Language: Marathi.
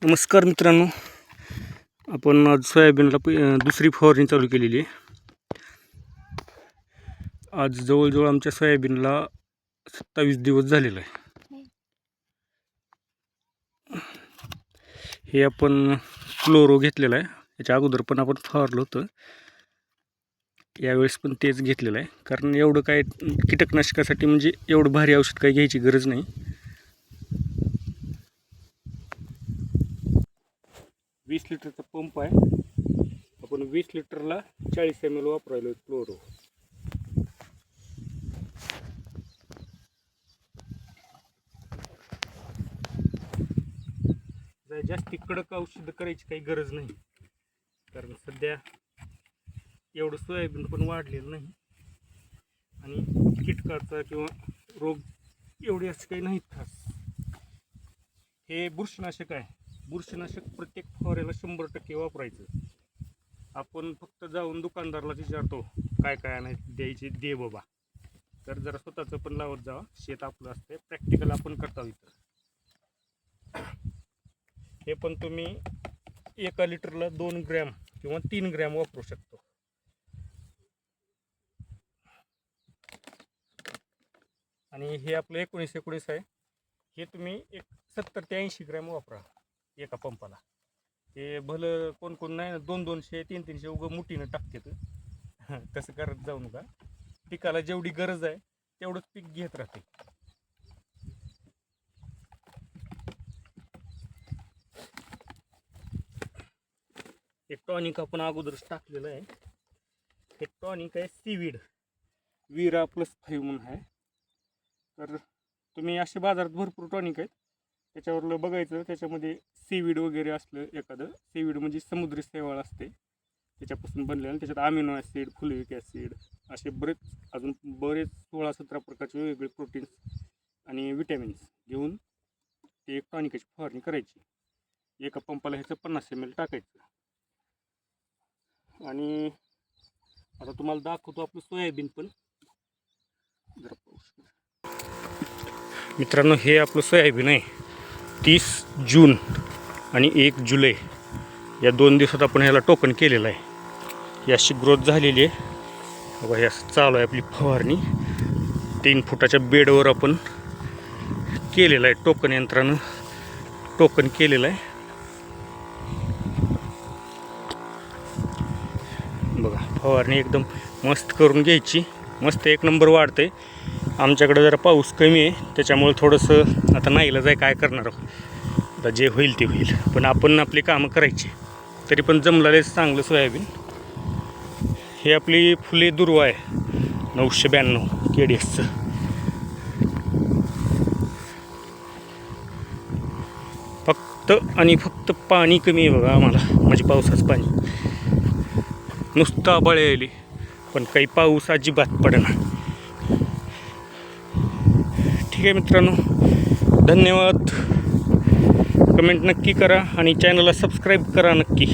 नमस्कार मित्रांनो, आपण आज सोयाबीनला दुसरी फवारणी चालू केलेली आहे। आज जवळजवळ आमच्या सोयाबीनला 27 दिवस झालेला आहे। हे आपण क्लोरो घेतलेला आहे, याच्या अगोदर पण आपण फवारलं होतं, यावेळेस पण तेच घेतलेलं आहे। कारण एवढं काय कीटकनाशकासाठी म्हणजे एवढं भारी औषध काही घ्यायची गरज नाही। 20 लिटरचा पंप आहे, आपण 20 लिटरला 40 ml वापरायलो क्लोरो। जास्ती कडक औषध करायची काही गरज नाही, कारण सध्या एवढं सोयाबीन पण वाढलेलं नाही आणि कीटकाचा किंवा रोग एवढे असं काही नाहीत खास। हे बुरशीनाशक आहे, बुरशीनाशक प्रत्येक फवाऱ्याला 100% वापरायचं। आपण फक्त जाऊन दुकानदाराला विचारतो काय काय आणायचं, द्यायचे दे बाबा। तर जरा स्वतःचं पण लावत जावा, शेत आपलं असते, प्रॅक्टिकल आपण करता इथं। हे पण तुम्ही 1 लिटरला 2 ग्रॅम किंवा 3 ग्रॅम वापरू शकतो। आणि हे आपलं 19-19 आहे, हे तुम्ही 70 ते 80 ग्रॅम वापरा एका पंपाला। ते भलं कोण कोण नाही 200-200-300 उगं मुठीनं टाकते, तसं करत जाऊ नका। पिकाला जेवढी गरज आहे तेवढंच पीक घेत राहते। एक टॉनिक आपण अगोदरच टाकलेलं आहे, हे टॉनिक आहे सीवीड Vira+5 म्हणून आहे। तर तुम्ही असे बाजारात भरपूर टॉनिक आहेत, त्याच्यावरलं बघायचं, त्याच्यामध्ये सीवीड वगैरे असलं एखादं। सीवीड म्हणजे समुद्री शैवाळ असते, त्याच्यापासून बनलेलं। त्याच्यात अमिनो ॲसिड, फुलिक ॲसिड असे अजून बरेच 16-17 प्रकारचे वेगवेगळे प्रोटीन्स आणि विटॅमिन्स घेऊन ते एक टॉनिकाची फवारणी करायची। एका पंपाला ह्याचं 50 ml टाकायचं। आणि आता तुम्हाला दाखवतो आपलं सोयाबीन पण जरा पाऊस। मित्रांनो, हे आपलं सोयाबीन आहे। 30 जून आणि 1 जुलै या 2 दिवसात आपण ह्याला टोकन केलेलं आहे। ही अशी ग्रोथ झालेली आहे बघा। हे असं चालू आहे आपली फवारणी। 3 फुटाच्या बेडवर आपण केलेलं आहे, टोकन यंत्रानं टोकन केलेलं आहे बघा। फवारणी एकदम मस्त करून घ्यायची, मस्त 1 नंबर वाढते। आमच्याकडे जरा पाऊस कमी आहे, त्याच्यामुळे थोडंसं आता नाईलाज आहे, काय करणार आहोत। आता जे होईल ते होईल, पण आपण आपली कामं करायची। तरी पण जमलेलं चांगलं सोयाबीन। हे आपली फुले दुर्वा आहे 992 KDSचं। फक्त आणि फक्त पाणी कमी आहे बघा आम्हाला, म्हणजे पावसाचं पाणी नुसतं आभाळ यायली, पण काही पाऊस अजिबात पडेना। ठीक आहे मित्रांनो, धन्यवाद। कमेंट नक्की करा आणि चॅनलला सबस्क्राईब करा नक्की।